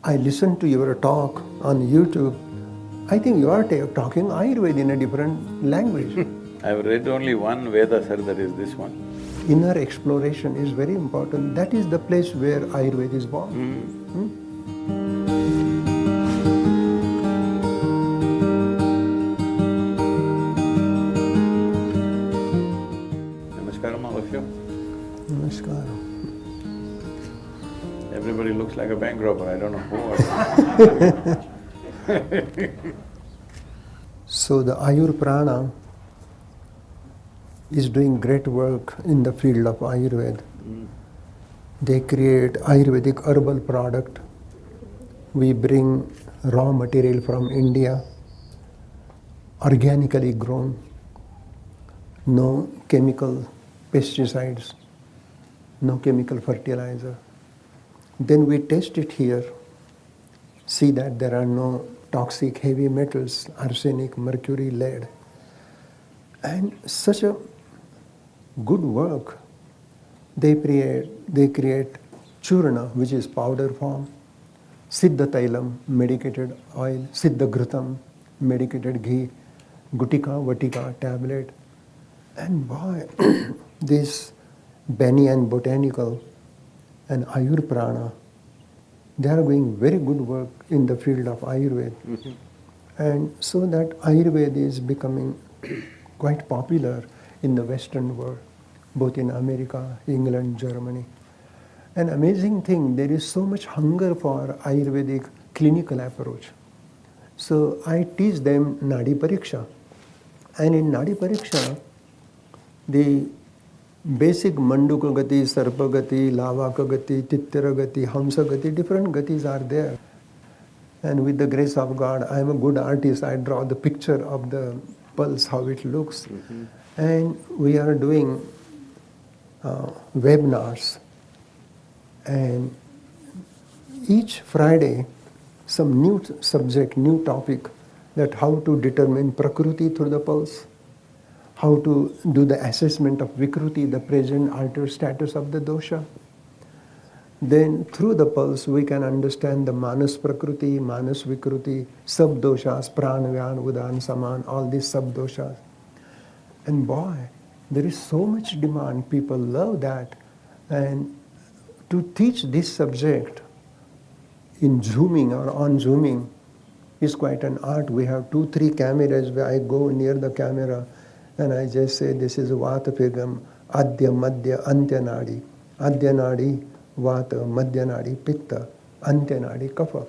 I listened to your talk on YouTube. I think you are talking Ayurveda in a different language. I've read only one Veda, sir, that is this one. Inner exploration is very important. That is the place where Ayurveda is born. Namaskaram, all of you. Namaskaram. Everybody looks like a bank robber, I don't know who or… So the Ayur Prana is doing great work in the field of Ayurveda. They create Ayurvedic herbal product. We bring raw material from India, organically grown, no chemical pesticides, no chemical fertilizer. Then we test it here, see that there are no toxic heavy metals, arsenic, mercury, lead. And such a good work. They create churna, which is powder form, siddha tailam, medicated oil, siddha ghrutam, medicated ghee, gutika, vatika, tablet. And boy, this Bani and botanical and Ayur Prana, they are doing very good work in the field of Ayurveda. And so that Ayurveda is becoming quite popular in the Western world, both in America, England, Germany. An amazing thing, there is so much hunger for Ayurvedic clinical approach. So I teach them Nadi Pariksha. And in Nadi Pariksha, the basic Manduka Gati, Sarpa Gati, Lavaka Gati, Tittira Gati, Hamsa Gati, different Gatis are there. And with the grace of God, I am a good artist. I draw the picture of the pulse, how it looks. And we are doing webinars. And each Friday, some new subject, new topic, that how to determine Prakriti through the pulse, how to do the assessment of Vikruti, the present altered status of the dosha. Then through the pulse we can understand the Manas Prakriti, Manas Vikruti, sub-doshas, Pranavyan, Udan, Saman, all these sub-doshas. And boy, there is so much demand, people love that. And to teach this subject in Zooming or on Zooming is quite an art. We have 2-3 cameras where I go near the camera and I just say, this is Vata Pigam, Adya, Madhya, Antya Nadi. Adya Nadi, Vata, Madhya Nadi, Pitta, Antya Nadi, Kapha.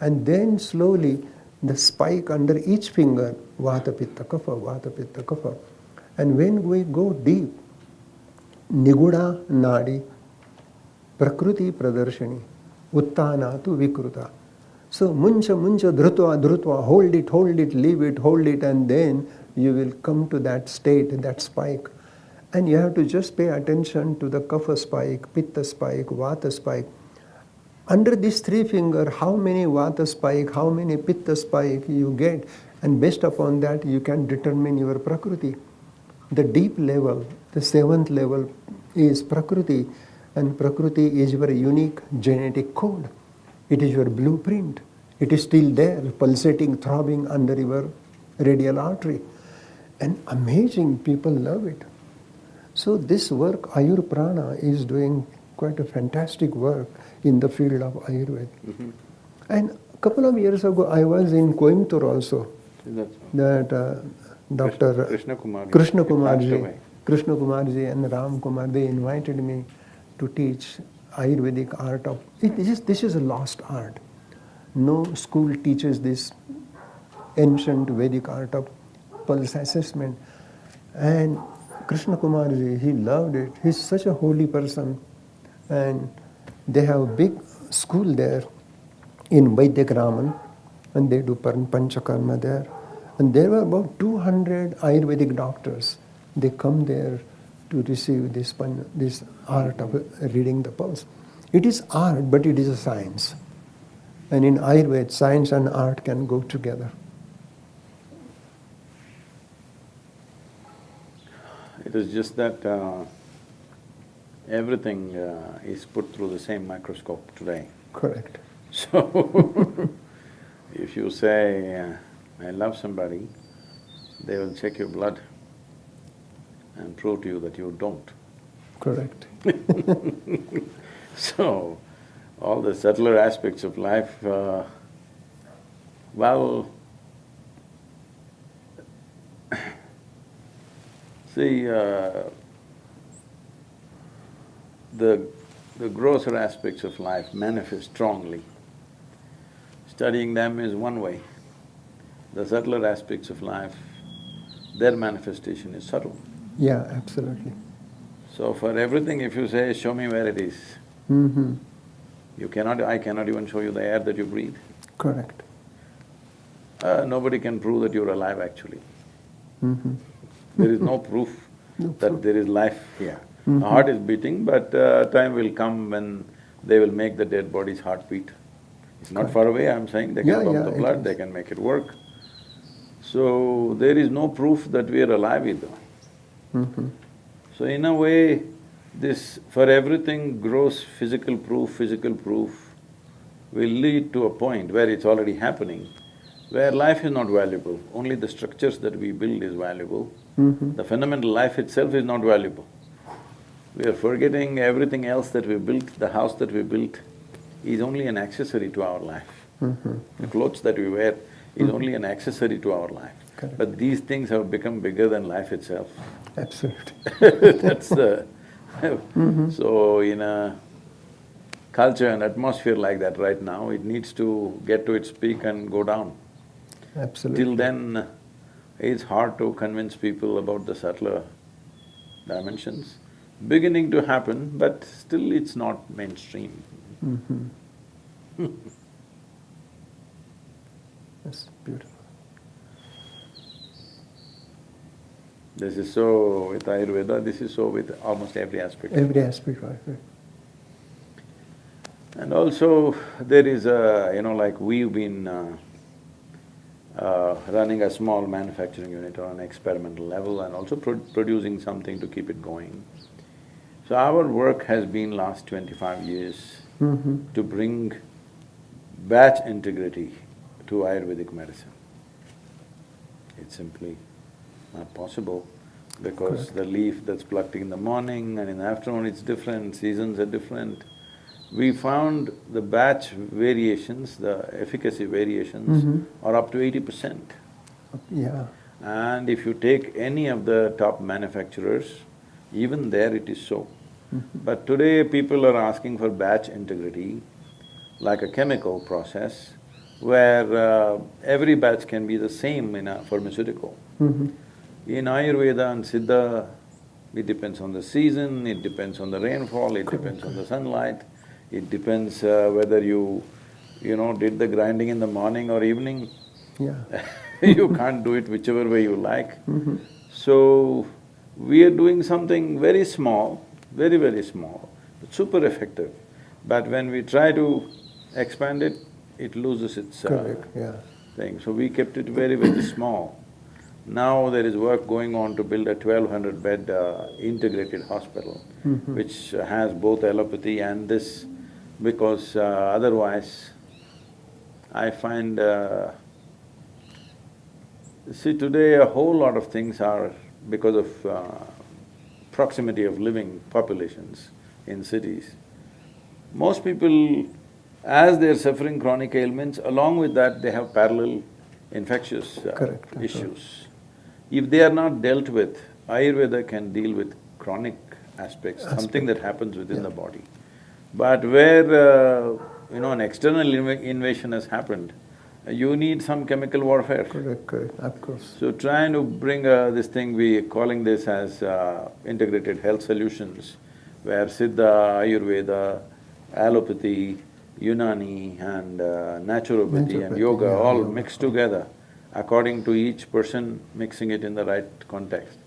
And then slowly the spike under each finger, Vata, Pitta, Kapha, Vata, Pitta, Kapha. And when we go deep, Niguda Nadi, Prakriti Pradarshani, Uttana tu Vikruta. So muncha, dhrutva, dhrutva, hold it, leave it, hold it, and then you will come to that state, that spike. And you have to just pay attention to the kapha spike, pitta spike, vata spike. Under these 3 fingers, how many vata spike, how many pitta spike you get, and based upon that you can determine your prakriti. The deep level, the 7th level is prakriti, and prakriti is your unique genetic code. It is your blueprint. It is still there, pulsating, throbbing under your radial artery. And amazing, people love it. So this work, Ayur Prana, is doing quite a fantastic work in the field of Ayurveda. And a couple of years ago, I was in Coimbatore also. That Dr. Krishna Kumarji and Ram Kumar, they invited me to teach Ayurvedic art of… This is a lost art. No school teaches this ancient Vedic art of pulse assessment. And Krishna Kumarji, he loved it. He's such a holy person. And they have a big school there in Vaidyagraman, and they do Panchakarma there. And there were about 200 Ayurvedic doctors. They come there to receive this art of reading the pulse. It is art, but it is a science. And in Ayurveda, science and art can go together. It is just that everything is put through the same microscope today. Correct. So, if you say, I love somebody, they will check your blood and prove to you that you don't. Correct. So, all the subtler aspects of life, well, see, the grosser aspects of life manifest strongly. Studying them is one way. The subtler aspects of life, their manifestation is subtle. Yeah, absolutely. So for everything, if you say, show me where it is, you cannot… I cannot even show you the air that you breathe. Correct. Nobody can prove that you're alive actually. There is no proof that there is life here. The heart is beating, but time will come when they will make the dead body's heart beat. It's not far away, I'm saying, they can pump the blood, they can make it work. So, there is no proof that we are alive either. So in a way, this… for everything gross physical proof will lead to a point where it's already happening, where life is not valuable, only the structures that we build is valuable. The fundamental life itself is not valuable. We are forgetting everything else that we built, the house that we built is only an accessory to our life. The clothes that we wear is only an accessory to our life. Correct. But these things have become bigger than life itself. Absolutely. That's the… So in a culture and atmosphere like that right now, it needs to get to its peak and go down. Absolutely. Till then, it's hard to convince people about the subtler dimensions. Beginning to happen, but still it's not mainstream. That's beautiful. This is so with Ayurveda, this is so with almost every aspect. Every aspect, right. And also, there is a… like we've been running a small manufacturing unit on an experimental level and also producing something to keep it going. So our work has been last 25 years to bring batch integrity to Ayurvedic medicine. It's simply not possible because the leaf that's plucked in the morning and in the afternoon it's different, seasons are different. We found the batch variations, the efficacy variations are up to 80%. Yeah. And if you take any of the top manufacturers, even there it is so. But today people are asking for batch integrity, like a chemical process, where every batch can be the same in a pharmaceutical. In Ayurveda and Siddha, it depends on the season, it depends on the rainfall, it depends on the sunlight, it depends whether you did the grinding in the morning or evening. Yeah. You can't do it whichever way you like. So, we are doing something very small, very, very small, but super effective. But when we try to expand it, it loses its thing. So we kept it very, very small. Now there is work going on to build a 1200-bed integrated hospital, which has both allopathy and this, because otherwise I find… see, today a whole lot of things are because of proximity of living populations in cities. Most people, as they're suffering chronic ailments, along with that they have parallel infectious issues. If they are not dealt with, Ayurveda can deal with chronic aspects, something that happens within the body. But where an external invasion has happened, you need some chemical warfare. Correct, of course. So trying to bring this thing, we are calling this as integrated health solutions, where Siddha, Ayurveda, allopathy, Unani and naturopathy and yoga all mixed together according to each person, mixing it in the right context.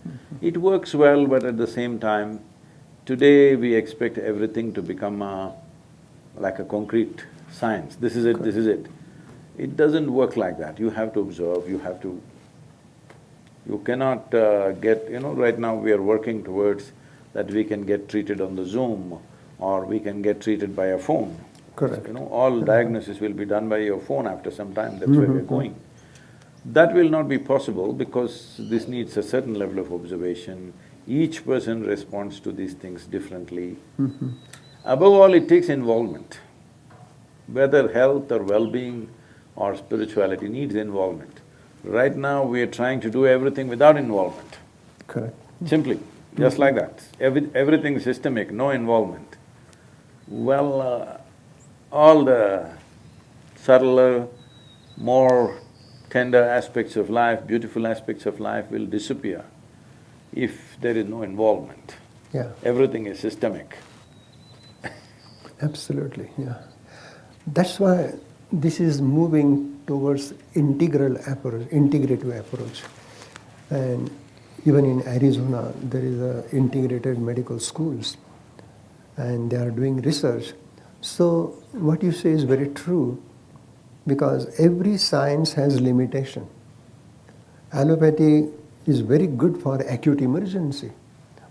It works well, but at the same time, today we expect everything to become like a concrete science. This is it, this is it. It doesn't work like that. You have to observe, you have to… You cannot get… right now we are working towards that we can get treated on the Zoom or we can get treated by a phone. Correct. All diagnosis will be done by your phone after some time, that's where we're going. That will not be possible because this needs a certain level of observation. Each person responds to these things differently. Above all, it takes involvement. Whether health or well-being or spirituality needs involvement. Right now, we are trying to do everything without involvement. Correct. Simply, just like that. Everything systemic, no involvement. Well, all the subtler, more tender aspects of life, beautiful aspects of life will disappear if there is no involvement. Yeah. Everything is systemic. Absolutely, yeah. That's why this is moving towards integrative approach. And even in Arizona, there is a integrated medical schools, and they are doing research. So what you say is very true, because every science has limitation. Allopathy is very good for acute emergency,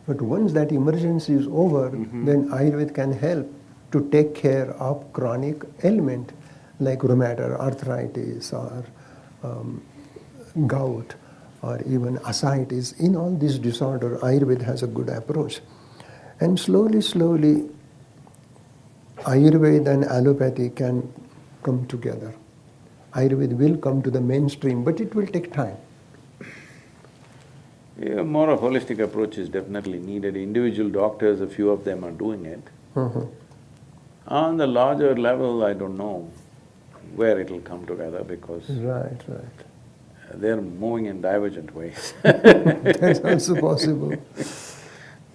but once that emergency is over, then Ayurveda can help to take care of chronic ailment like rheumatoid arthritis or gout or even ascites. In all these disorders, Ayurveda has a good approach. And slowly, slowly, Ayurveda and allopathy can come together. Ayurveda will come to the mainstream, but it will take time. Yeah, more a holistic approach is definitely needed. Individual doctors, a few of them are doing it. On the larger level, I don't know where it'll come together because Right. they're moving in divergent ways. That's also possible.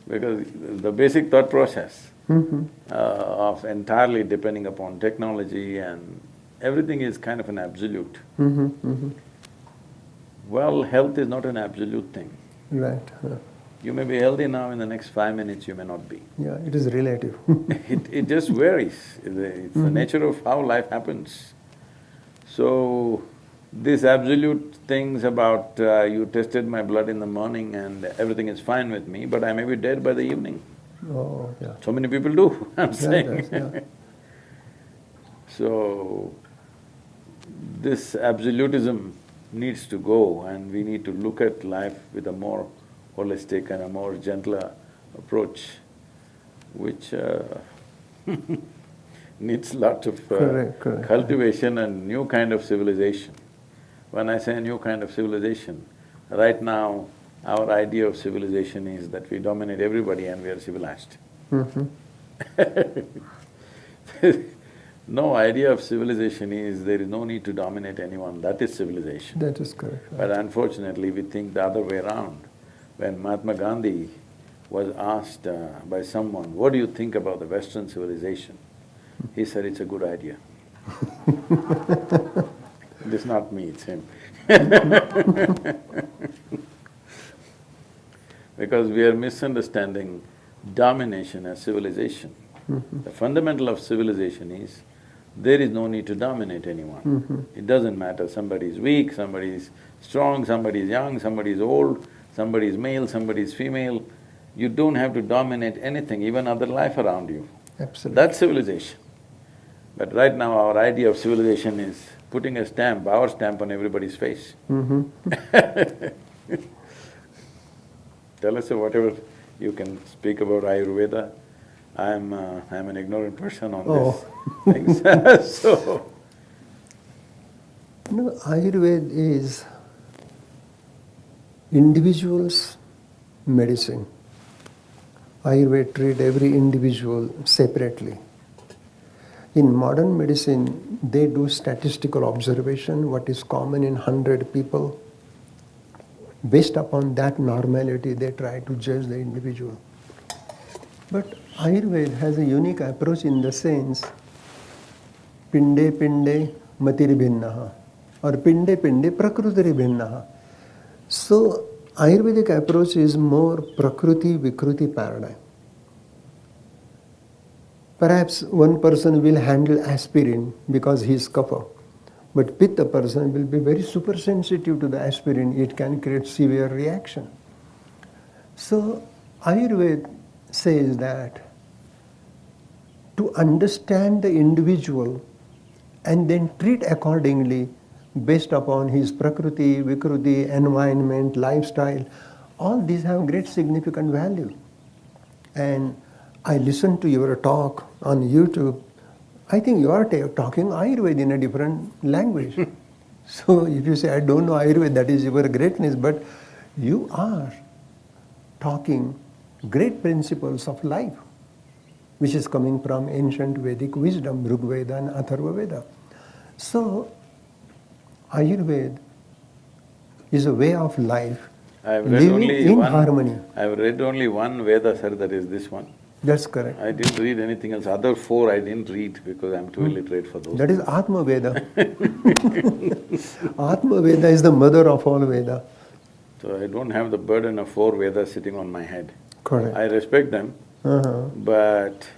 Because the basic thought process of entirely depending upon technology and everything is kind of an absolute. Well, health is not an absolute thing. Right. You may be healthy now, in the next 5 minutes you may not be. Yeah, it is relative. It just varies, it's the nature of how life happens. So, these absolute things about you tested my blood in the morning and everything is fine with me, but I may be dead by the evening. Oh, yeah. So many people do, I'm saying. Yeah. So, this absolutism needs to go and we need to look at life with a more holistic and a more gentler approach, which needs lot of Correct. cultivation and new kind of civilization. When I say new kind of civilization, right now our idea of civilization is that we dominate everybody and we are civilized. No, idea of civilization is there is no need to dominate anyone, that is civilization. That is correct. But unfortunately, we think the other way around. When Mahatma Gandhi was asked by someone, what do you think about the Western civilization? He said, it's a good idea. This is not me, it's him. Because we are misunderstanding domination as civilization. The fundamental of civilization is, there is no need to dominate anyone. It doesn't matter, somebody is weak, somebody is strong, somebody is young, somebody is old, somebody is male, somebody is female. You don't have to dominate anything, even other life around you. Absolutely. That's civilization. But right now our idea of civilization is putting a stamp, our stamp on everybody's face. Tell us whatever you can speak about Ayurveda. I'm an ignorant person on this things. So… No, Ayurveda is individual's medicine. Ayurveda treats every individual separately. In modern medicine, they do statistical observation, what is common in 100 people. Based upon that normality, they try to judge the individual. But Ayurveda has a unique approach in the sense, pinde pinde matiri bhinnaha or pinde pinde prakrutiri bhinnaha. So, Ayurvedic approach is more prakriti vikruti paradigm. Perhaps one person will handle aspirin because he is kapha, but pitta person will be very super sensitive to the aspirin, it can create severe reaction. So, Ayurveda says that to to understand the individual and then treat accordingly based upon his prakriti, vikruti, environment, lifestyle. All these have great significant value. And I listened to your talk on YouTube. I think you are talking Ayurveda in a different language. So if you say, I don't know Ayurveda, that is your greatness, but you are talking great principles of life, which is coming from ancient Vedic wisdom, Rig Veda and Atharva Veda. So Ayurveda is a way of life, I've read living only in one. harmony. I've read only one Veda, sir, that is this one. That's correct. I didn't read anything else. Other four I didn't read because I'm too illiterate for those. That is Atma Veda. Atma Veda is the mother of all Veda. So I don't have the burden of four Vedas sitting on my head. Correct. I respect them, Uh-huh. but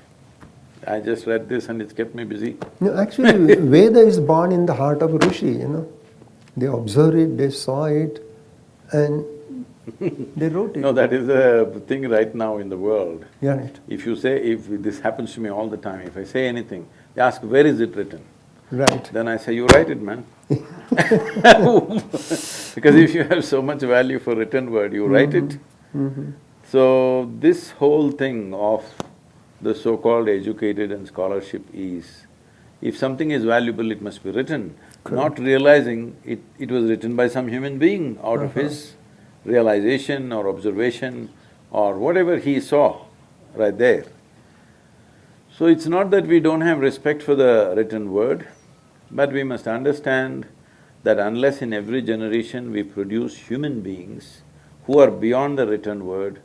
I just read this and it's kept me busy. No, actually, Veda is born in the heart of Rishi. They observed it, they saw it, and they wrote it. No, that is a thing right now in the world. Yeah, right. If you say, if this happens to me all the time, if I say anything, they ask, where is it written? Right. Then I say, you write it, man. Because if you have so much value for written word, you write it. Mm-hmm. So, this whole thing of the so-called educated and scholarship is, if something is valuable, it must be written, not realizing it was written by some human being out of his realization or observation or whatever he saw right there. So, it's not that we don't have respect for the written word, but we must understand that unless in every generation we produce human beings who are beyond the written word,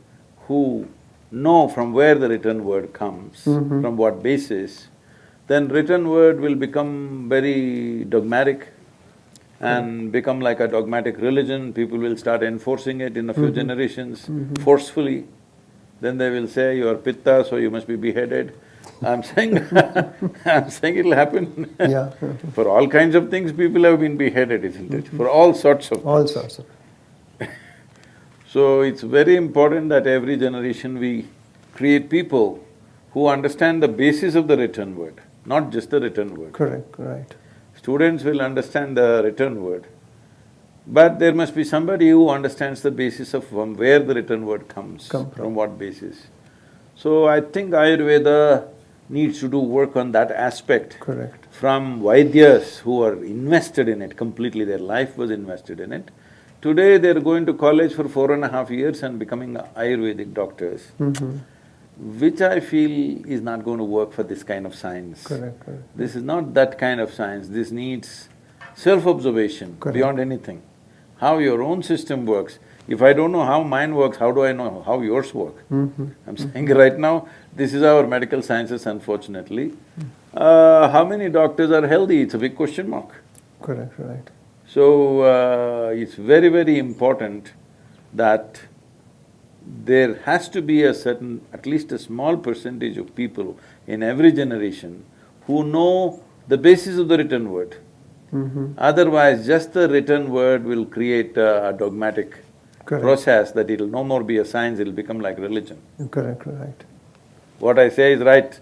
who know from where the written word comes, from what basis, then written word will become very dogmatic and become like a dogmatic religion. People will start enforcing it in a few generations forcefully. Then they will say, you are pitta, so you must be beheaded. I'm saying I'm saying it'll happen. Yeah. For all kinds of things, people have been beheaded, isn't it? For all sorts of All sorts of. So, it's very important that every generation we create people who understand the basis of the written word, not just the written word. Correct, right. Students will understand the written word, but there must be somebody who understands the basis of from where the written word comes, from what basis. So, I think Ayurveda needs to do work on that aspect. Correct. From Vaidyas who are invested in it completely, their life was invested in it. Today they're going to college for 4.5 years and becoming Ayurvedic doctors, which I feel is not going to work for this kind of science. Correct, correct. This is not that kind of science, this needs self-observation beyond anything. How your own system works. If I don't know how mine works, how do I know how yours work? I'm saying right now, this is our medical sciences, unfortunately. How many doctors are healthy? It's a big question mark. Correct, right. So, it's very, very important that there has to be a certain, at least a small percentage of people in every generation who know the basis of the written word. Otherwise, just the written word will create a dogmatic process that it'll no more be a science, it'll become like religion. Correct, right. What I say is right.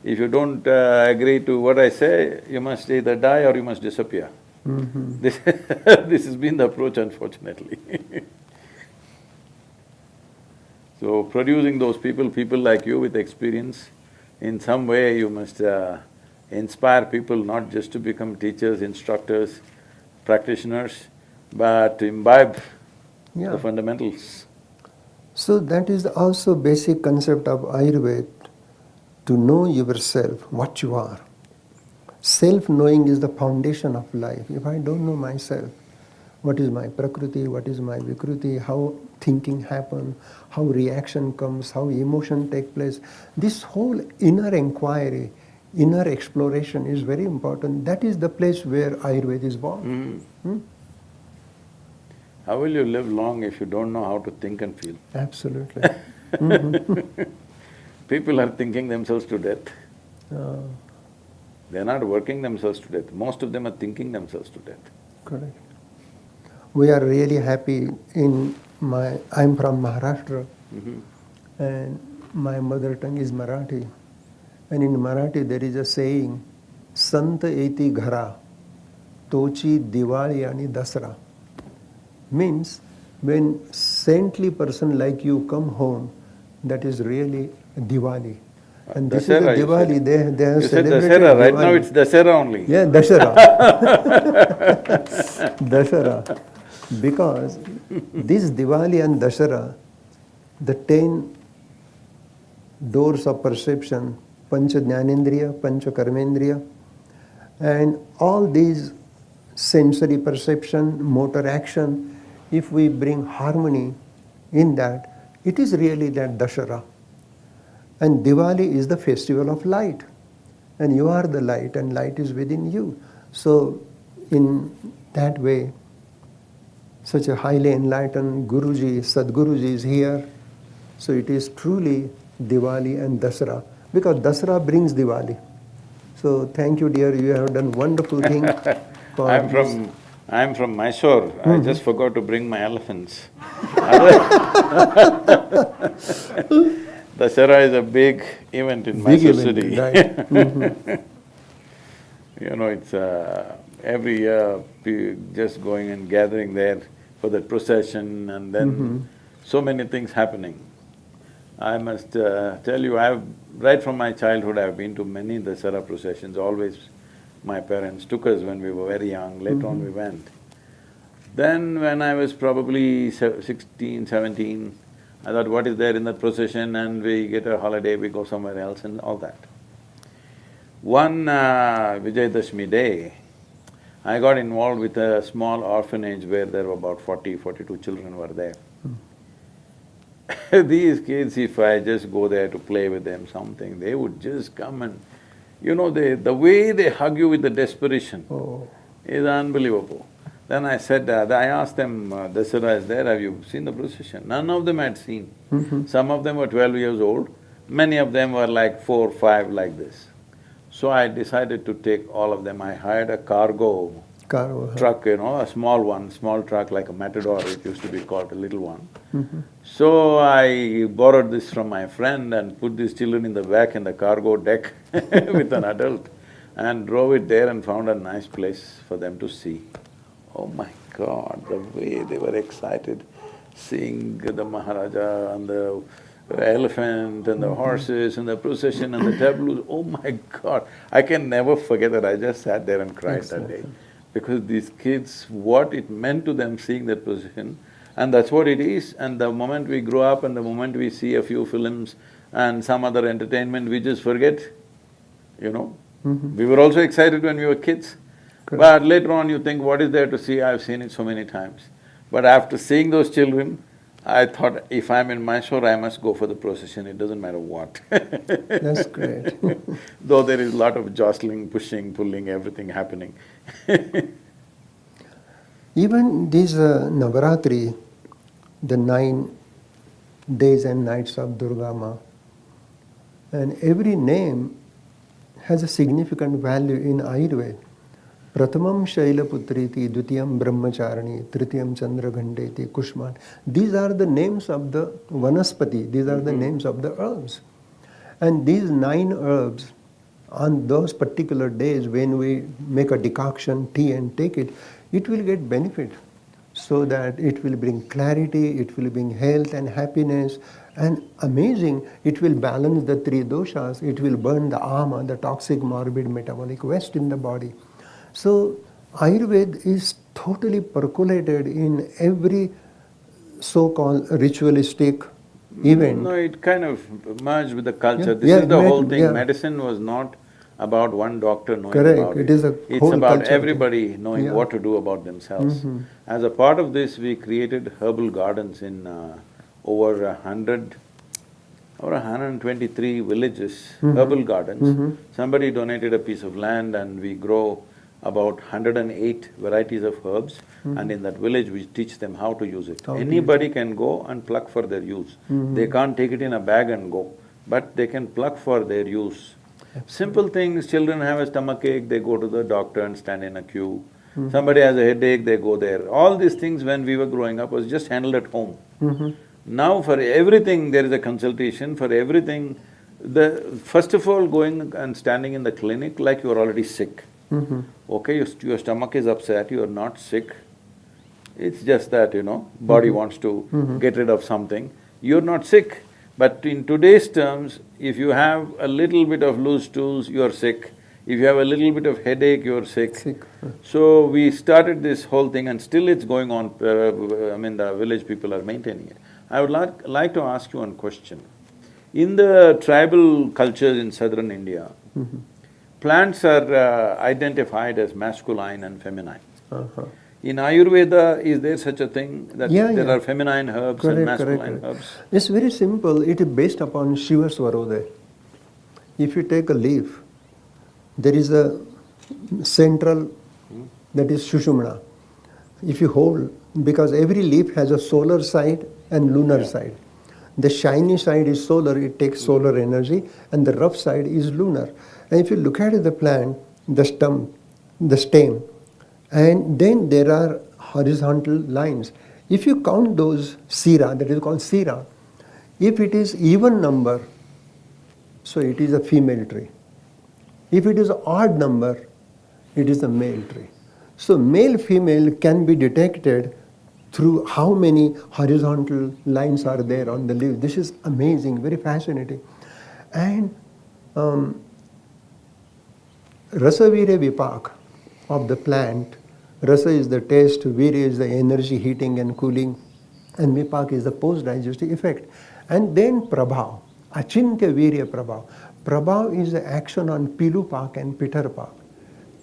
If you don't agree to what I say, you must either die or you must disappear. This this has been the approach, unfortunately. So, producing those people like you with experience, in some way you must inspire people not just to become teachers, instructors, practitioners, but to imbibe the fundamentals. So that is also basic concept of Ayurveda, to know yourself, what you are. Self-knowing is the foundation of life. If I don't know myself, what is my prakriti, what is my vikruti, how thinking happens, how reaction comes, how emotion take place, this whole inner inquiry, inner exploration is very important. That is the place where Ayurveda is born. How will you live long if you don't know how to think and feel? Absolutely. People are thinking themselves to death. They're not working themselves to death. Most of them are thinking themselves to death. Correct. We are really happy I'm from Maharashtra and my mother tongue is Marathi. And in Marathi there is a saying, Sant eti ghara, tochi Diwali ani Dussehra. Means when saintly person like you come home, that is really Diwali. And this is Dussehra, a Diwali, they have you said celebrated Dussehra, right Diwali. now it's Dussehra only. Yeah, Dussehra. Dussehra. Because this Diwali and Dussehra, the 10 doors of perception, Pancha Jnanendriya, Pancha Karmendriya, and all these sensory perception, motor action, if we bring harmony in that, it is really that Dussehra. And Diwali is the festival of light. And you are the light, and light is within you. So, in that way, such a highly enlightened Guruji, Sadhguruji is here. So it is truly Diwali and Dussehra, because Dussehra brings Diwali. So thank you, dear. You have done wonderful thing. I'm from Mysore. I just forgot to bring my elephants. Dussehra is a big event in Mysore city. Right. You know, it's every year just going and gathering there for the procession, and then so many things happening. I must tell you, right from my childhood I've been to many Dussehra processions. Always my parents took us when we were very young, later on we went. Then when I was probably 16, 17, I thought, what is there in that procession, and we get a holiday, we go somewhere else and all that. One Vijayadashmi day, I got involved with a small orphanage where there were about 42 children were there. These kids, if I just go there to play with them something, they would just come and… You know, the way they hug you with the desperation is unbelievable. Then I said, I asked them, Dussehra is there, have you seen the procession? None of them had seen. Some of them were 12 years old, many of them were like 4, 5 like this. So I decided to take all of them. I hired a cargo truck, you know, a small truck like a Matador, it used to be called, a little one. So I borrowed this from my friend and put these children in the back in the cargo deck with an adult, and drove it there and found a nice place for them to see. Oh my God, the way they were excited seeing the Maharaja and the elephant and the horses and the procession and the tableaus, oh my God! I can never forget that. I just sat there and cried that day. Because these kids, what it meant to them seeing that procession, and that's what it is. And the moment we grow up and the moment we see a few films and some other entertainment, we just forget, you know. We were also excited when we were kids. But later on you think, what is there to see? I've seen it so many times. But after seeing those children, I thought, if I'm in Mysore, I must go for the procession, it doesn't matter what. That's great. Though there is a lot of jostling, pushing, pulling, everything happening. Even this Navaratri, the 9 days and nights of Durga Ma, and every name has a significant value in Ayurveda. Pratamam Shailaputriti, Dutiyam Brahmacharani, Tritiyam Chandraghandeti, Kushman. These are the names of the Vanaspati, these are the names of the herbs. And these 9 herbs, on those particular days when we make a decoction, tea and take it, it will get benefit. So that it will bring clarity, it will bring health and happiness, and amazing, it will balance the 3 doshas, it will burn the ama, the toxic morbid metabolic waste in the body. So Ayurveda is totally percolated in every so-called ritualistic event. No, it kind of merged with the culture. This is the whole thing. Medicine was not about one doctor knowing about it. It's about everybody knowing what to do about themselves. As a part of this, we created herbal gardens in over 123 villages, herbal gardens. Somebody donated a piece of land and we grow about 108 varieties of herbs, and in that village we teach them how to use it. Anybody can go and pluck for their use. They can't take it in a bag and go, but they can pluck for their use. Simple things, children have a stomachache, they go to the doctor and stand in a queue. Somebody has a headache, they go there. All these things when we were growing up was just handled at home. Now for everything there is a consultation, for everything First of all, going and standing in the clinic like you are already sick. Okay, your stomach is upset, you are not sick. It's just that, body wants to get rid of something. You're not sick. But in today's terms, if you have a little bit of loose stools, you're sick. If you have a little bit of headache, you're sick. So we started this whole thing and still it's going on, the village people are maintaining it. I would like to ask you one question. In the tribal cultures in southern India, plants are identified as masculine and feminine. In Ayurveda, is there such a thing that there are feminine herbs and masculine herbs? It's very simple, it is based upon Shiva Swarodaya. If you take a leaf, there is a central, that is Shushumna. If you hold, because every leaf has a solar side and lunar side. The shiny side is solar, it takes solar energy, and the rough side is lunar. And if you look at the plant, the stem, and then there are horizontal lines. If you count those sira, that is called sira, if it is even number, so it is a female tree. If it is odd number, it is a male tree. So male-female can be detected through how many horizontal lines are there on the leaf. This is amazing, very fascinating. And Rasa Virya Vipak of the plant, Rasa is the taste, Virya is the energy, heating and cooling, and Vipak is the post-digestive effect. And then Prabhav, Achintya Virya Prabhav. Prabhav is the action on Pilupak and Pitharpak.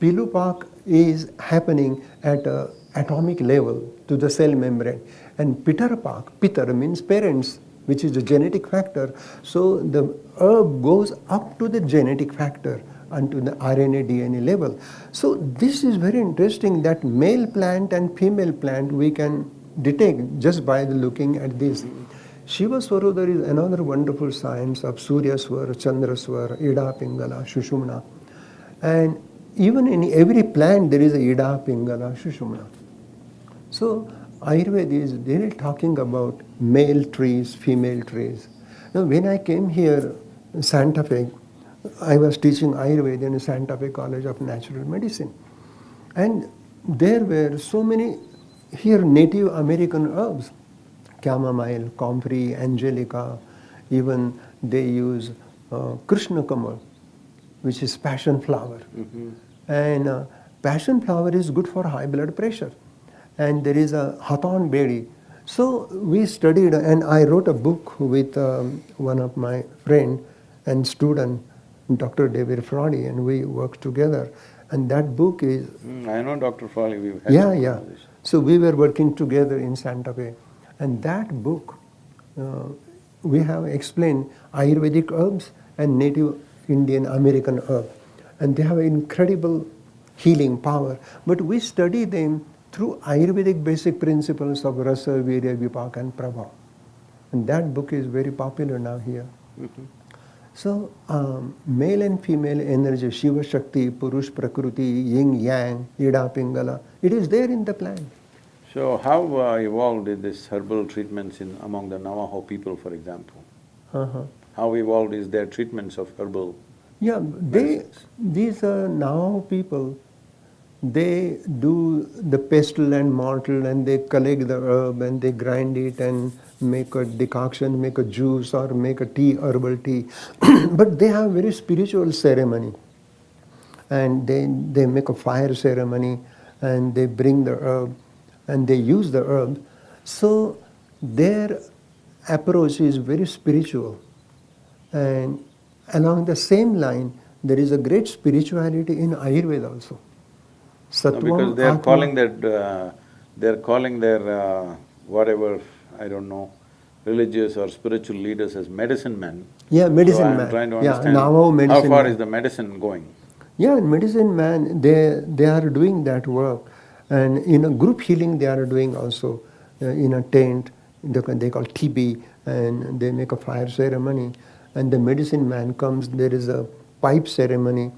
Pilupak is happening at an atomic level to the cell membrane. And Pitharpak, Pitar means parents, which is the genetic factor. So the herb goes up to the genetic factor onto the RNA, DNA level. So this is very interesting that male plant and female plant we can detect just by looking at this. Shiva Swarodaya is another wonderful science of Surya Swara, Chandra Swara, Ida, Pingala, Shushumna. And even in every plant there is a Ida, Pingala, Shushumna. So Ayurveda is really talking about male trees, female trees. Now when I came here in Santa Fe, I was teaching Ayurveda in Santa Fe College of Natural Medicine. And there were so many here Native American herbs, chamomile, comfrey, angelica, even they use Krishna Kamal, which is passion flower. And passion flower is good for high blood pressure. And there is a Hathon Bedi. So we studied, and I wrote a book with one of my friend and student, Dr. David Fraudy, and we worked together. And that book is... I know Dr. Fraudy, we've had So we were working together in Santa Fe. And that book, we have explained Ayurvedic herbs and Native Indian American herbs. And they have incredible healing power. But we study them through Ayurvedic basic principles of Rasa, Virya, Vipak and Prabha. And that book is very popular now here. So, male and female energy, Shiva Shakti, Purush Prakriti, Yin Yang, Ida Pingala, it is there in the plant. So how evolved is this herbal treatments among the Navajo people, for example? How evolved is their treatments of herbal medicines? These Navajo people, they do the pestle and mortar and they collect the herb and they grind it and make a decoction, make a juice or make a tea, herbal tea. But they have very spiritual ceremony. And they make a fire ceremony and they bring the herb and they use the herb. So their approach is very spiritual. And along the same line, there is a great spirituality in Ayurveda also. Because they are calling their whatever, I don't know, religious or spiritual leaders as medicine men. Yeah, medicine man. man. I'm trying to understand how far is the medicine going? Yeah, medicine man, they are doing that work. And in a group healing they are doing also in a tent, they call TB, and they make a fire ceremony. And the medicine man comes, there is a pipe ceremony,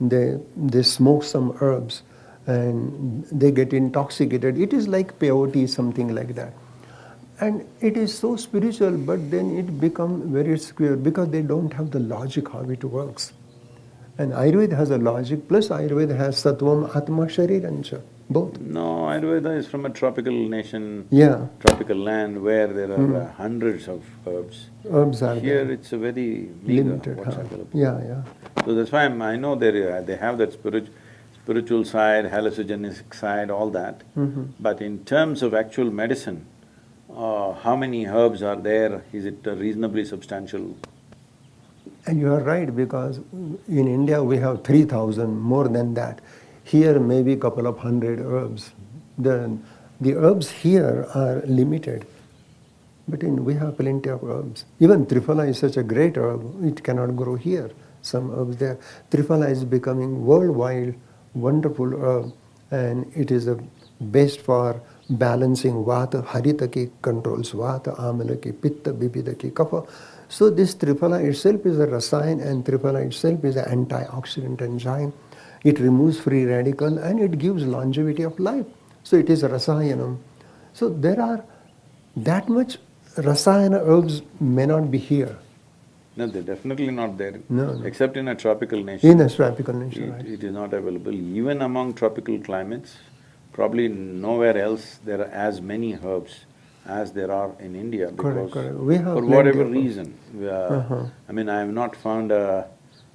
they smoke some herbs and they get intoxicated. It is like peyote, something like that. And it is so spiritual, but then it becomes very square because they don't have the logic how it works. And Ayurveda has a logic, plus Ayurveda has Sattvam, Atma, Sharirancha, both. No, Ayurveda is from a tropical nation, Yeah, tropical land where there are hundreds of herbs. herbs are Here there. it's a very meager Limited, what's huh? available. Yeah, yeah. So that's why I know they have that spiritual side, hallucinogenic side, all that. But in terms of actual medicine, how many herbs are there? Is it reasonably substantial? And you are right, because in India we have 3,000, more than that. Here maybe a couple of hundred herbs. The herbs here are limited, but we have plenty of herbs. Even Triphala is such a great herb, it cannot grow here. Some herbs there. Triphala is becoming worldwide wonderful herb, and it is the best for balancing Vata. Haritaki controls Vata, Amalaki, Pitta, Bipidaki, Kapha. So this Triphala itself is a rasayan, and Triphala itself is an antioxidant enzyme. It removes free radical and it gives longevity of life. So it is a rasayanam. So there are that much rasayana herbs may not be here. No, they're definitely not there. No. Except in a tropical nation. In a tropical nation, right? It is not available. Even among tropical climates, probably nowhere else there are as many herbs as there are in India, because Correct. We have for plenty whatever of reason, I mean, I have not found a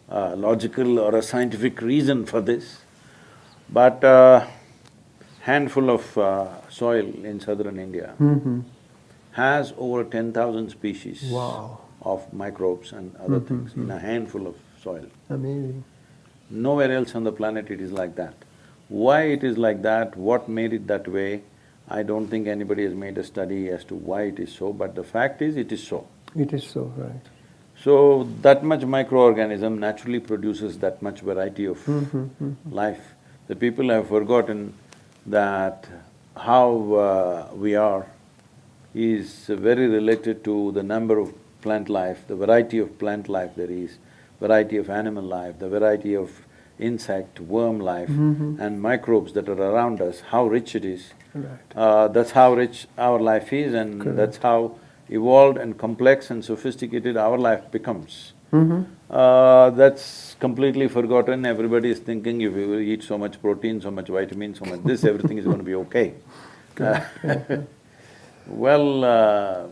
logical or a scientific reason for this, but handful of soil in southern India has over 10,000 species Wow. of microbes and other things in a handful of soil. Amazing. Nowhere else on the planet it is like that. Why it is like that, what made it that way, I don't think anybody has made a study as to why it is so, but the fact is it is so. It is so, right. So, that much microorganism naturally produces that much variety of life. The people have forgotten that how we are is very related to the number of plant life, the variety of plant life there is, variety of animal life, the variety of insect, worm life and microbes that are around us, how rich it is. Right. That's how rich our life is, and that's how evolved and complex and sophisticated our life becomes. That's completely forgotten. Everybody is thinking if you eat so much protein, so much vitamin, so much this, everything is going to be okay. Well,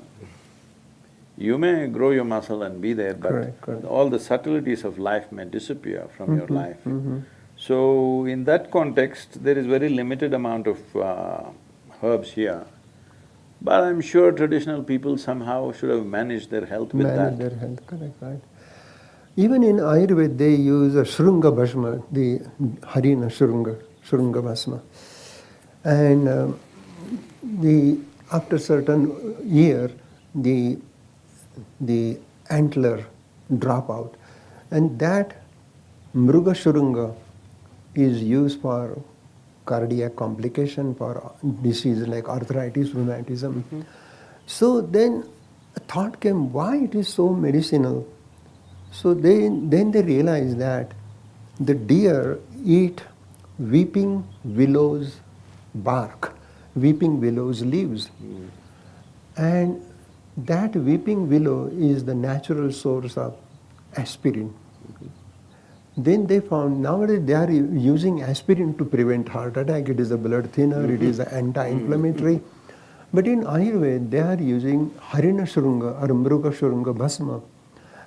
you may grow your muscle and be there, but Correct. all the subtleties of life may disappear from your life. So, in that context, there is very limited amount of herbs here. But I'm sure traditional people somehow should have managed their health with that. Manage their health, correct, right. Even in Ayurveda they use a Shrunga Bhasma, the Harina Shrunga Bhasma. And after certain year, the antler drop out. And that Mruga Shrunga is used for cardiac complication, for diseases like arthritis, rheumatism. So then a thought came, why it is so medicinal? So then they realized that the deer eat weeping willow's bark, weeping willow's leaves. And that weeping willow is the natural source of aspirin. Then they found nowadays they are using aspirin to prevent heart attack. It is a blood thinner, it is an anti-inflammatory. But in Ayurveda they are using Harina Shrunga or Mruga Shrunga Bhasma.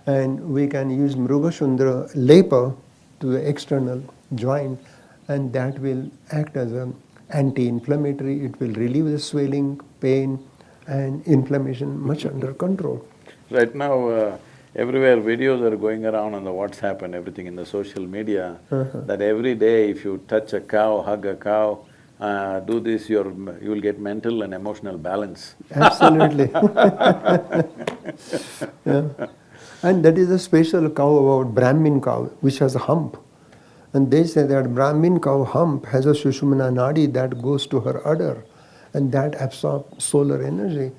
And we can use Mruga Shrunga Lepa to the external joint, and that will act as an anti-inflammatory. It will relieve the swelling, pain and inflammation much under control. Right now, everywhere videos are going around on the WhatsApp and everything in the social media, that every day if you touch a cow, hug a cow, do this, you will get mental and emotional balance. Absolutely. Yeah. And that is a special cow about Brahmin cow, which has a hump. And they say that Brahmin cow hump has a Sushumna Nadi that goes to her udder, and that absorbs solar energy.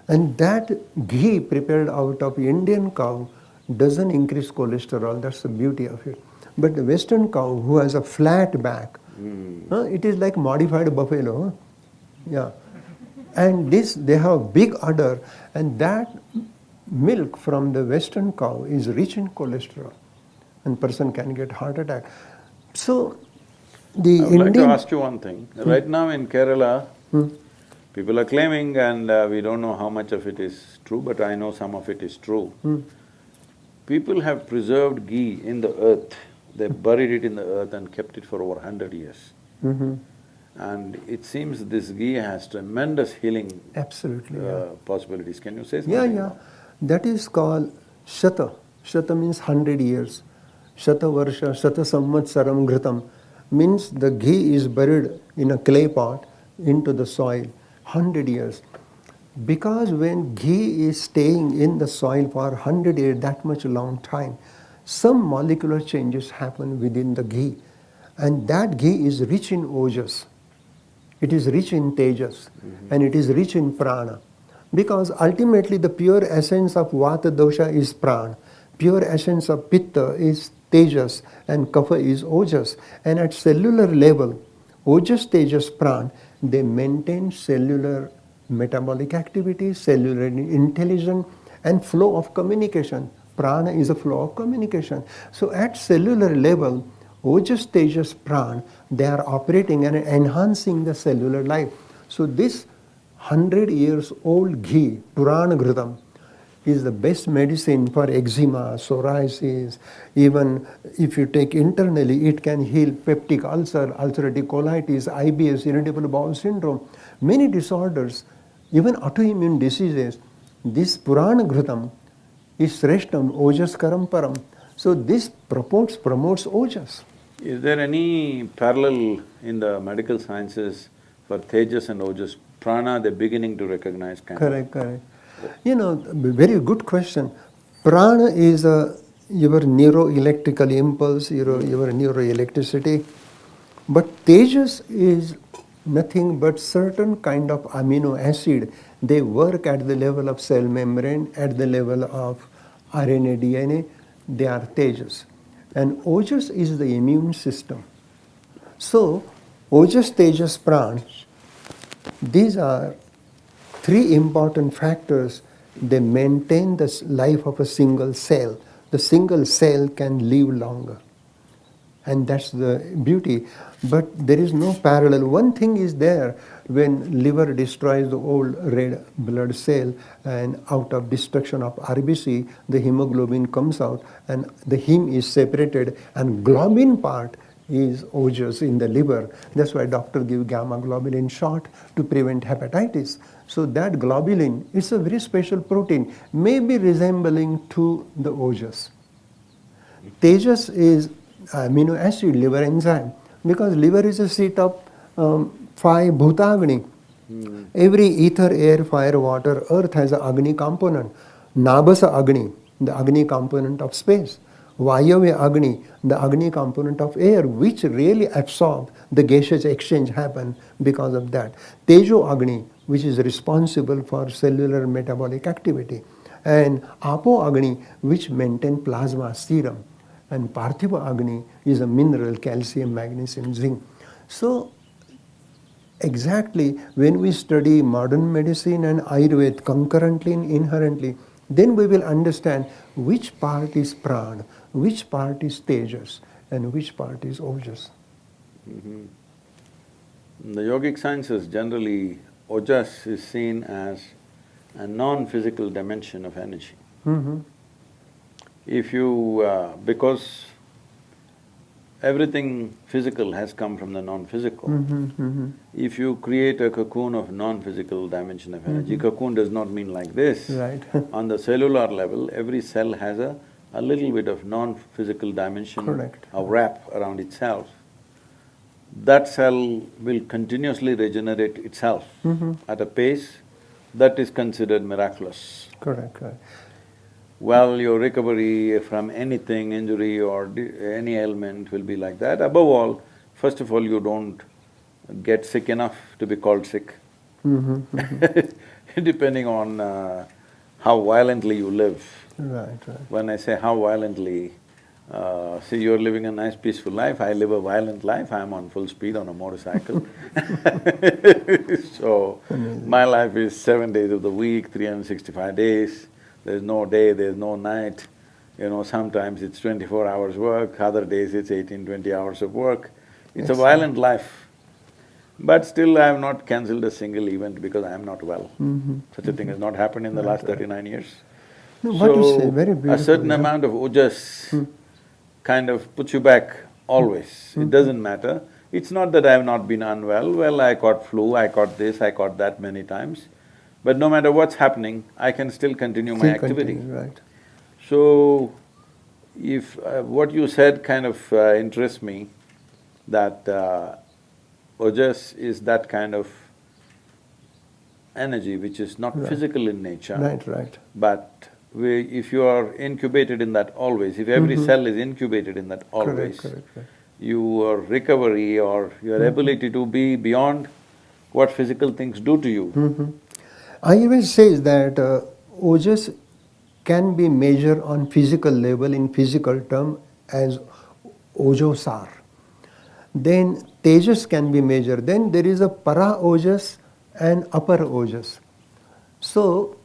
And that ghee prepared out of Indian cow doesn't increase cholesterol, that's the beauty of it. But the Western cow who has a flat back, it is like modified buffalo. Yeah. And this, they have big udder, and that milk from the western cow is rich in cholesterol, and person can get heart attack. So the I would like to Indian ask you one thing. Right now in Kerala, people are claiming, and we don't know how much of it is true, but I know some of it is true. People have preserved ghee in the earth. They buried it in the earth and kept it for over 100 years. And it seems this ghee has tremendous healing absolutely, possibilities. Can you say something? yeah, yeah. That is called Shata. Shata means 100 years. Shata Varsha, Shata Samvatsaram Ghritam means the ghee is buried in a clay pot into the soil, 100 years. Because when ghee is staying in the soil for 100 years, that much long time, some molecular changes happen within the ghee. And that ghee is rich in ojas. It is rich in tejas, and it is rich in prana. Because ultimately the pure essence of vata dosha is prana, pure essence of pitta is tejas, and kapha is ojas. And at cellular level, ojas, tejas, prana, they maintain cellular metabolic activity, cellular intelligence, and flow of communication. Prana is a flow of communication. So at cellular level, Ojas, Tejas, Pran, they are operating and enhancing the cellular life. So this 100 years old ghee, Purana Ghritam, is the best medicine for eczema, psoriasis. Even if you take internally, it can heal peptic ulcer, ulcerative colitis, IBS, irritable bowel syndrome, many disorders, even autoimmune diseases. This Purana Ghritam is Sreshtam, Ojas Karam Param. So this promotes Ojas. Is there any parallel in the medical sciences for Tejas and Ojas? Prana, they're beginning to recognize kind of. Correct. You know, very good question. Prana is your neuroelectrical impulse, your neuroelectricity. But Tejas is nothing but certain kind of amino acid. They work at the level of cell membrane, at the level of RNA, DNA. They are Tejas. And Ojas is the immune system. So, Ojas, Tejas, Pran, these are three important factors. They maintain the life of a single cell. The single cell can live longer. And that's the beauty. But there is no parallel. One thing is there, when liver destroys the old red blood cell, and out of destruction of RBC, the hemoglobin comes out and the heme is separated, and globin part is ojas in the liver. That's why doctors give gamma globulin shot to prevent hepatitis. So that globulin is a very special protein, maybe resembling to the ojas. Tejas is amino acid, liver enzyme, because liver is a seat of 5 bhutagni. Every ether, air, fire, water, earth has a agni component. Nabasa agni, the agni component of space. Vayavya agni, the agni component of air, which really absorb the gaseous exchange happen because of that. Tejo agni, which is responsible for cellular metabolic activity. And Apo agni, which maintain plasma serum. And Parthiva Agni is a mineral, calcium, magnesium, zinc. So, exactly when we study modern medicine and Ayurveda concurrently and inherently, then we will understand which part is Prana, which part is Tejas, and which part is Ojas. In the yogic sciences, generally, Ojas is seen as a non-physical dimension of energy. If you… because everything physical has come from the non-physical. If you create a cocoon of non-physical dimension of energy, cocoon does not mean like this. Right. On the cellular level, every cell has a little bit of non-physical dimension Correct. of wrap around itself. That cell will continuously regenerate itself at a pace that is considered miraculous. Correct. Well, your recovery from anything, injury or any ailment will be like that. Above all, first of all, you don't get sick enough to be called sick. Depending on how violently you live. Right. When I say how violently, See, you're living a nice peaceful life, I live a violent life, I'm on full speed on a motorcycle. So, my life is 7 days of the week, 365 days, there's no day, there's no night. Sometimes it's 24 hours work, other days it's 18, 20 hours of work. It's a violent life. But still I have not cancelled a single event because I am not well. Such a thing has not happened in the last 39 years. No, what you say, very beautiful. A certain amount of ojas kind of puts you back always. It doesn't matter. It's not that I have not been unwell, well, I caught flu, I caught this, I caught that many times. But no matter what's happening, I can still continue my activity. Right. So, if what you said kind of interests me, that Ojas is that kind of energy which is not physical in nature. Right. But if you are incubated in that always, if every cell is incubated in that always, Correct. your recovery or your ability to be beyond what physical things do to you. Ayurveda says that ojas can be measured on physical level in physical term as ojosar. Then tejas can be measured. Then there is a para ojas and upper ojas. So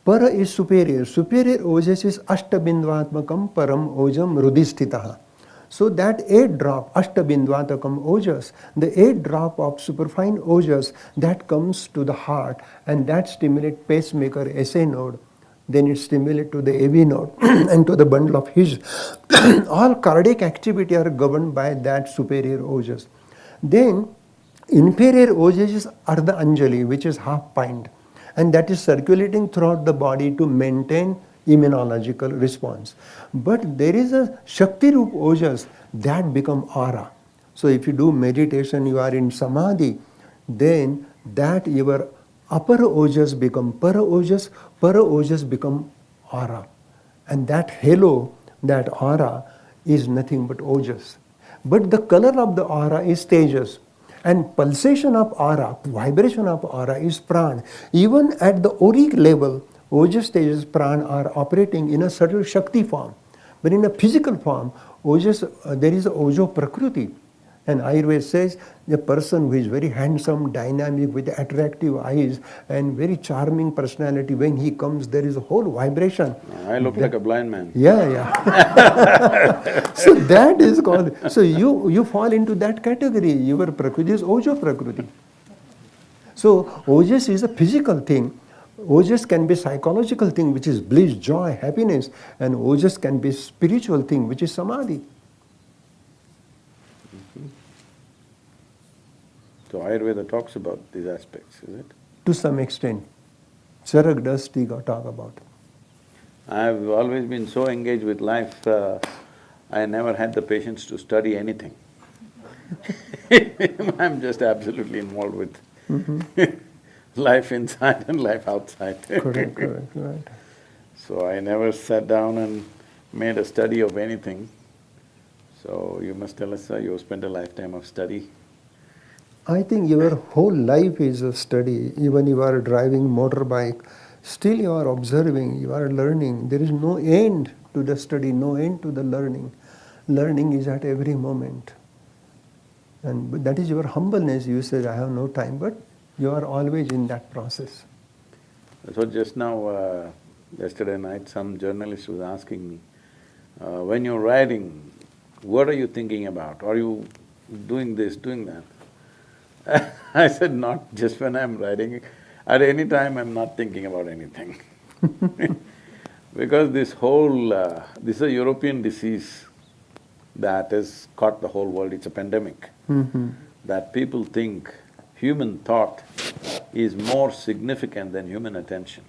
para is superior. Superior ojas is ashtabindvatmakam param ojam rudhistitaha. So that 8 drop, ashtabindvatakam ojas, the 8 drop of superfine ojas that comes to the heart and that stimulate pacemaker SA node, then it stimulates to the AV node and to the bundle of His. All cardiac activity are governed by that superior ojas. Then inferior ojas is Ardha Anjali, which is half pint, and that is circulating throughout the body to maintain immunological response. But there is a Shakti Rup ojas that become aura. So if you do meditation, you are in samadhi, then that your upper ojas become para ojas become aura. And that halo, that aura is nothing but ojas. But the color of the aura is tejas. And pulsation of aura, vibration of aura is prana. Even at the auric level, ojas, tejas, prana are operating in a subtle Shakti form. But in a physical form, ojas, there is a ojo prakriti. And Ayurveda says the person who is very handsome, dynamic, with attractive eyes and very charming personality, when he comes, there is a whole vibration. I look like a blind man. Yeah. So that is called, so you fall into that category. Your prakriti is ojo prakriti. So ojas is a physical thing. Ojas can be psychological thing, which is bliss, joy, happiness, and ojas can be spiritual thing, which is samadhi. So Ayurveda talks about these aspects, is it? To some extent. Charak does talk about. I've always been so engaged with life, I never had the patience to study anything. I'm just absolutely involved with life inside and life outside. Correct, right. So I never sat down and made a study of anything. So you must tell us, you spent a lifetime of study. I think your whole life is a study. Even you are driving motorbike, still you are observing, you are learning. There is no end to the study, no end to the learning. Learning is at every moment. And that is your humbleness. You said, I have no time, but you are always in that process. So just now, yesterday night, some journalist was asking me, when you're writing, what are you thinking about? Are you doing this, doing that? I said, not just when I'm writing. At any time, I'm not thinking about anything. Because this whole… this is a European disease that has caught the whole world, it's a pandemic. That people think human thought is more significant than human attention.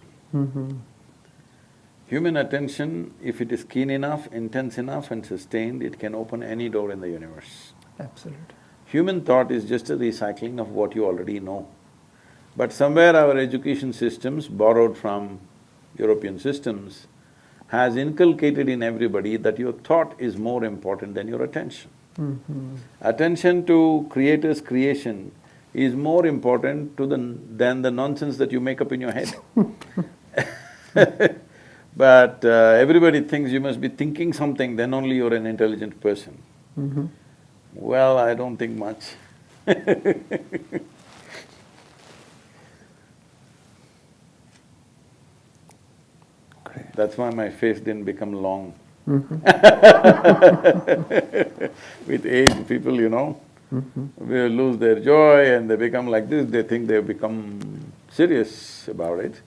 Human attention, if it is keen enough, intense enough and sustained, it can open any door in the universe. Absolutely. Human thought is just a recycling of what you already know. But somewhere our education systems, borrowed from European systems, has inculcated in everybody that your thought is more important than your attention. Attention to Creator's creation is more important than the nonsense that you make up in your head. But everybody thinks you must be thinking something, then only you're an intelligent person. Well, I don't think much. Great. That's why my face didn't become long. With age, people, will lose their joy and they become like this, they think they've become serious about it.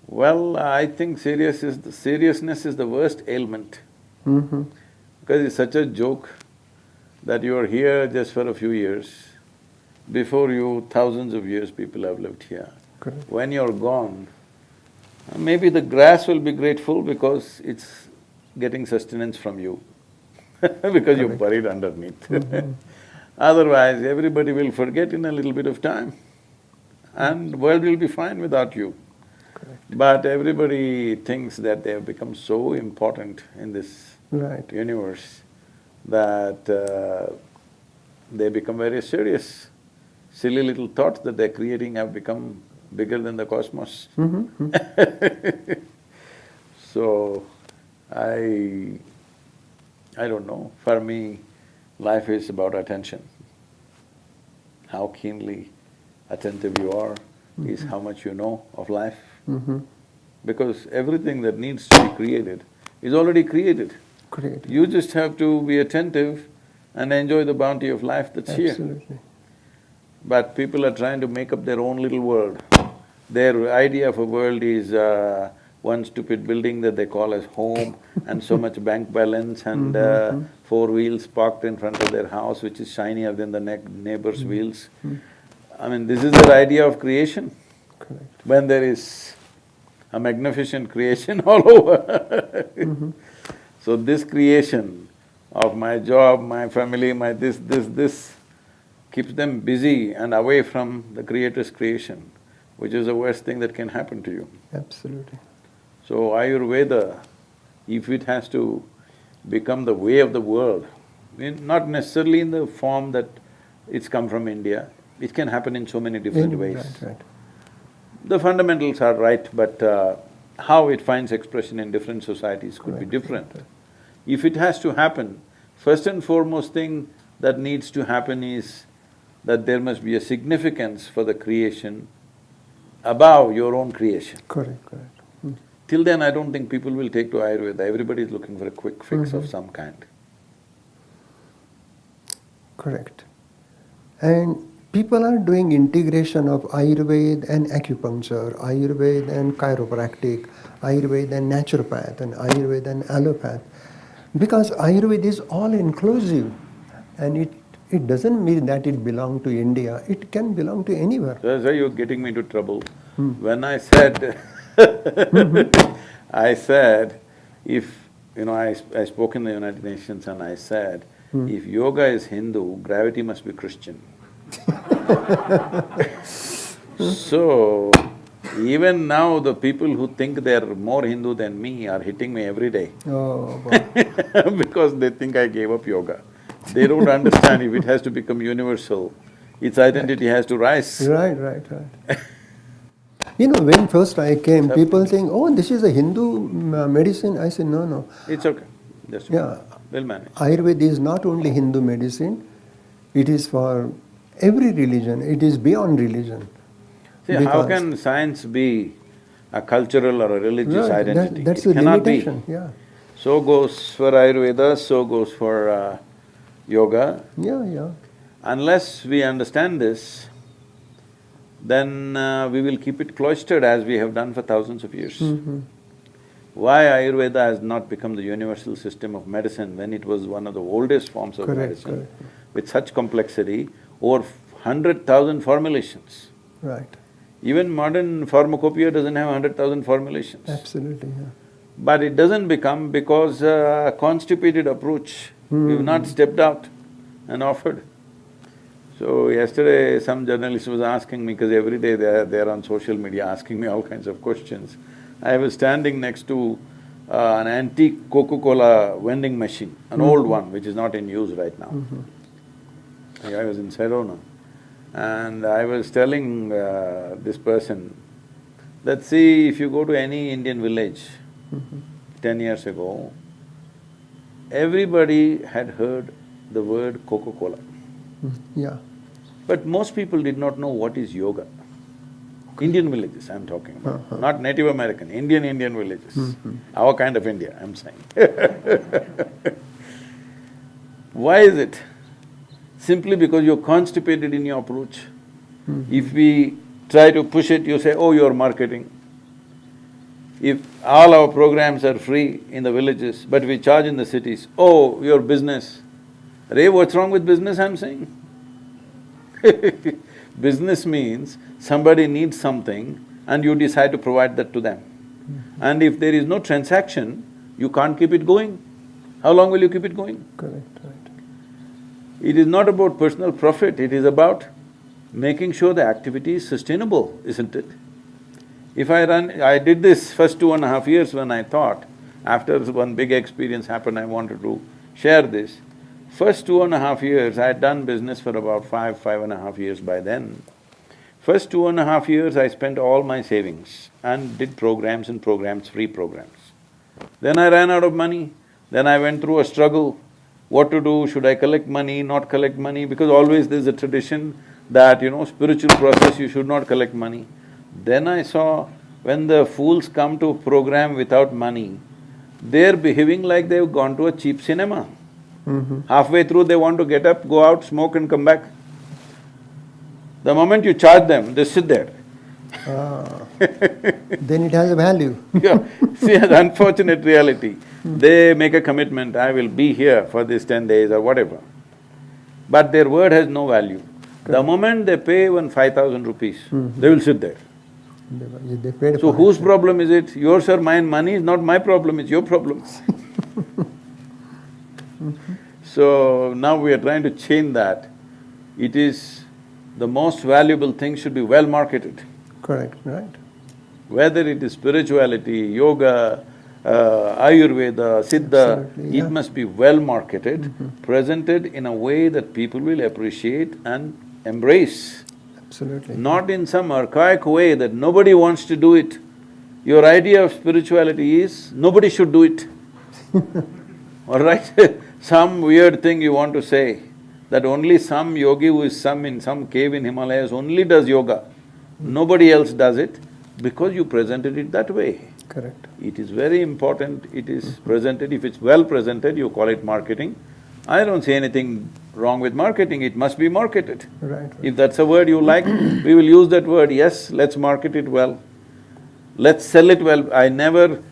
Well, I think seriousness is the worst ailment. Because it's such a joke that you are here just for a few years. Before you, thousands of years people have lived here. Correct. When you're gone, maybe the grass will be grateful because it's getting sustenance from you because you're buried underneath. Otherwise, everybody will forget in a little bit of time and the world will be fine without you. Correct. But everybody thinks that they have become so important in this Right. universe that they become very serious. Silly little thoughts that they're creating have become bigger than the cosmos. So, I don't know, for me, life is about attention. How keenly attentive you are is how much you know of life. Because everything that needs to be created is already created. Great. You just have to be attentive and enjoy the bounty of life that's here. Absolutely. But people are trying to make up their own little world. Their idea of a world is one stupid building that they call as home and so much bank balance and 4 wheels parked in front of their house which is shinier than the neighbor's wheels. I mean, this is their idea of creation. Correct. When there is a magnificent creation all over. So this creation of my job, my family, my this keeps them busy and away from the Creator's creation, which is the worst thing that can happen to you. Absolutely. So Ayurveda, if it has to become the way of the world, not necessarily in the form that it's come from India, it can happen in so many different ways. Right. The fundamentals are right, but how it finds expression in different societies could be Correct, different. correct. If it has to happen, first and foremost thing that needs to happen is that there must be a significance for the creation above your own creation. Correct. Till then, I don't think people will take to Ayurveda, everybody is looking for a quick fix of some kind. Correct. And people are doing integration of Ayurveda and acupuncture, Ayurveda and chiropractic, Ayurveda and naturopath, and Ayurveda and allopath. Because Ayurveda is all inclusive and it doesn't mean that it belongs to India, it can belong to anywhere. So that's why you're getting me into trouble. When I said I said, if… I spoke in the United Nations and I said, if yoga is Hindu, gravity must be Christian. So, even now the people who think they're more Hindu than me are hitting me every day. Oh, wow. Because they think I gave up yoga. They don't understand if it has to become universal, its identity has to rise. Right. When first I came, people saying, oh, this is a Hindu medicine. I said, no. It's okay, just okay. Yeah. We'll manage. Ayurveda is not only Hindu medicine, it is for every religion, it is beyond religion. See, how can science be a cultural or a religious Right, identity? that's It a cannot be. limitation, yeah. So goes for Ayurveda, so goes for yoga. Yeah. Unless we understand this, then we will keep it cloistered as we have done for thousands of years. Why Ayurveda has not become the universal system of medicine when it was one of the oldest forms of medicine, with such complexity, over 100,000 formulations. Right. Even modern pharmacopoeia doesn't have 100,000 formulations. Absolutely, yeah. But it doesn't become because a constipated approach, we've not stepped out and offered. So yesterday some journalist was asking me, because every day they're on social media asking me all kinds of questions. I was standing next to an antique Coca-Cola vending machine, an old one which is not in use right now. I was in Sedona and I was telling this person, That see, if you go to any Indian village 10 years ago, everybody had heard the word Coca-Cola. Yeah. But most people did not know what is yoga. Indian villages I'm talking about, not Native American, Indian villages. Our kind of India, I'm saying. Why is it? Simply because you're constipated in your approach. If we try to push it, you say, oh, you're marketing. If all our programs are free in the villages, but we charge in the cities, oh, your business. Ray, what's wrong with business, I'm saying? Business means somebody needs something and you decide to provide that to them. And if there is no transaction, you can't keep it going. How long will you keep it going? Correct, right. It is not about personal profit, it is about making sure the activity is sustainable, isn't it? If I did this first 2.5 years when I thought, after one big experience happened, I wanted to share this. First 2.5 years, I had done business for about 5.5 years by then. First 2.5 years, I spent all my savings and did programs and programs, free programs. Then I ran out of money, then I went through a struggle, what to do, should I collect money, not collect money, because always there's a tradition that, spiritual process, you should not collect money. Then I saw when the fools come to a program without money, they're behaving like they've gone to a cheap cinema. Halfway through they want to get up, go out, smoke and come back. The moment you charge them, they sit there. Then it has a value. Yeah, see, the unfortunate reality. They make a commitment, I will be here for these 10 days or whatever. But their word has no value. The moment they pay even 5,000 rupees, they will sit there. They paid So for whose it. problem is it? Yours or mine? Money is not my problem, it's your problem. So now we are trying to change that. It is the most valuable thing should be well marketed. Correct, right. Whether it is spirituality, yoga, Ayurveda, Siddha, Absolutely, it yeah. must be well marketed, presented in a way that people will appreciate and embrace. Absolutely. Not in some archaic way that nobody wants to do it. Your idea of spirituality is, nobody should do it. All right? Some weird thing you want to say, that only some yogi who is in some cave in Himalayas only does yoga. Nobody else does it, because you presented it that way. Correct. It is very important, it is presented, if it's well presented, you call it marketing. I don't see anything wrong with marketing, it must be marketed. Right. If that's a word you like, we will use that word, yes, let's market it well. Let's sell it well. I never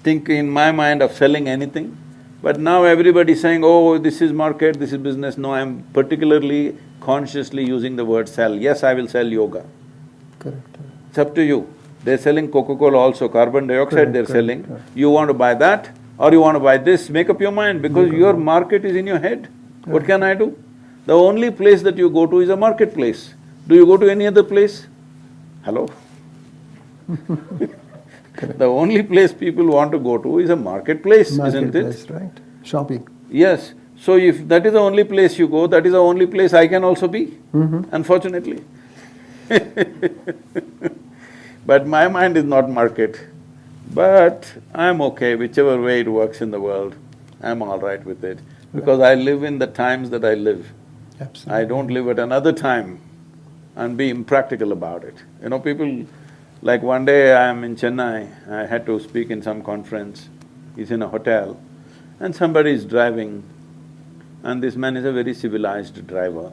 think in my mind of selling anything, but now everybody is saying, oh, this is market, this is business. No, I'm particularly consciously using the word sell. Yes, I will sell yoga. Correct. It's up to you. They're selling Coca-Cola also, carbon dioxide Correct, they're correct, selling. correct. You want to buy that or you want to buy this, make up your mind because your market is in your head. What can I do? The only place that you go to is a marketplace. Do you go to any other place? Hello? The only place people want to go to is a marketplace, isn't it? Marketplace, right. Shopping. Yes. So if that is the only place you go, that is the only place I can also be, unfortunately. But my mind is not market. But I'm okay, whichever way it works in the world, I'm all right with it. Because I live in the times that I live. Absolutely. I don't live at another time and be impractical about it. People… Like one day I'm in Chennai, I had to speak in some conference, he's in a hotel, and somebody is driving, and this man is a very civilized driver.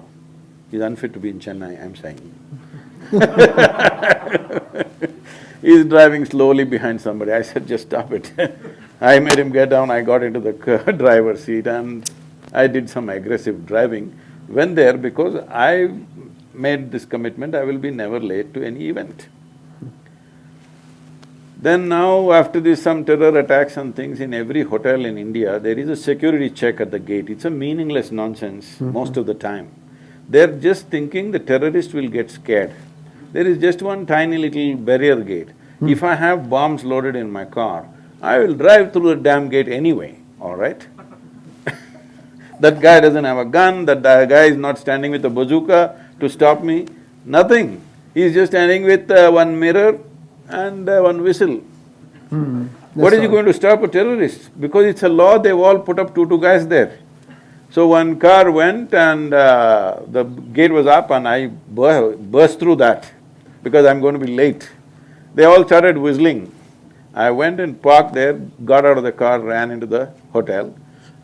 He's unfit to be in Chennai, I'm saying. He's driving slowly behind somebody. I said, just stop it. I made him get down, I got into the driver's seat and I did some aggressive driving. Went there because I made this commitment, I will be never late to any event. Then now, after this some terror attacks and things in every hotel in India, there is a security check at the gate. It's a meaningless nonsense most of the time. They're just thinking the terrorist will get scared. There is just one tiny little barrier gate. If I have bombs loaded in my car, I will drive through the damn gate anyway, all right? That guy doesn't have a gun, that guy is not standing with a bazooka to stop me, nothing. He's just standing with one mirror and one whistle. What That's is he all. going to stop a terrorist? Because it's a law, they've all put up two guys there. So one car went and the gate was up and I burst through that because I'm going to be late. They all started whistling. I went and parked there, got out of the car, ran into the hotel.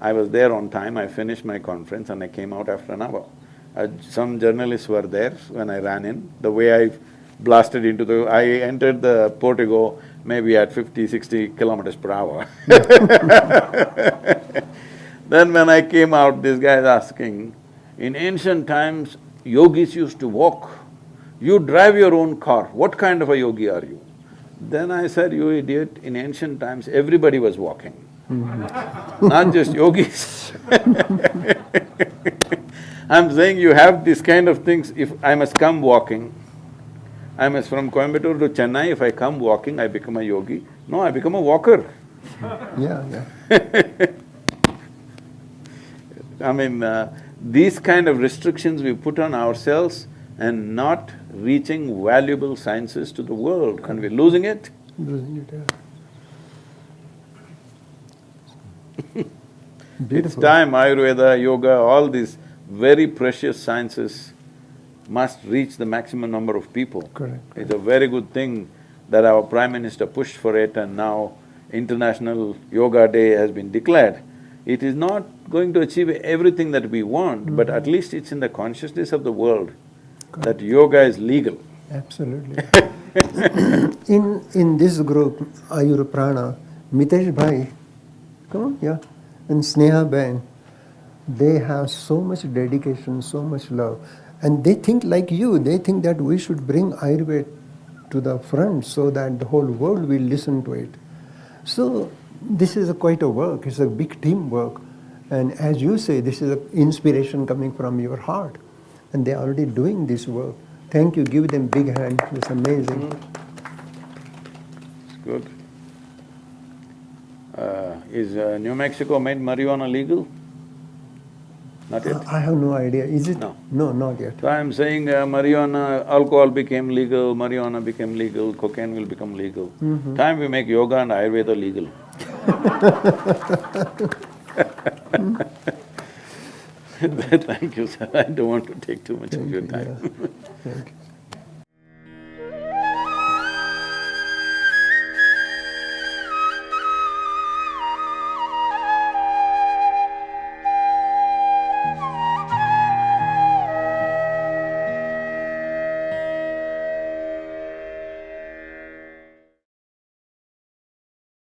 I was there on time, I finished my conference and I came out after an hour. Some journalists were there when I ran in. The way I blasted into I entered the portico maybe at 50, 60 kilometers per hour. Then when I came out, this guy is asking, in ancient times, yogis used to walk. You drive your own car. What kind of a yogi are you? Then I said, you idiot, in ancient times, everybody was walking. Not just yogis. I'm saying you have these kind of things, if I must come walking, I must from Coimbatore to Chennai, if I come walking, I become a yogi. No, I become a walker. Yeah. I mean, these kind of restrictions we put on ourselves and not reaching valuable sciences to the world, and we're losing it. Losing it, yeah. It's Beautiful. time Ayurveda, yoga, all these very precious sciences must reach the maximum number of people. Correct. It's a very good thing that our Prime Minister pushed for it and now International Yoga Day has been declared. It is not going to achieve everything that we want, but at least it's in the consciousness of the world that yoga is legal. Absolutely. In this group, Ayur Prana, Mitesh Bhai, come on, yeah, and Sneha Ben, they have so much dedication, so much love, and they think like you. They think that we should bring Ayurveda to the front so that the whole world will listen to it. So this is quite a work. It's a big teamwork, and as you say, this is an inspiration coming from your heart, and they are already doing this work. Thank you. Give them big hand. It's amazing. It's good. Is New Mexico made marijuana legal? Not yet? I have no idea. Is it? No. No, not yet. So I'm saying marijuana, alcohol became legal, marijuana became legal, cocaine will become legal. Time we make yoga and Ayurveda legal. Thank you, sir. I don't want to take too much of your time. Thank you.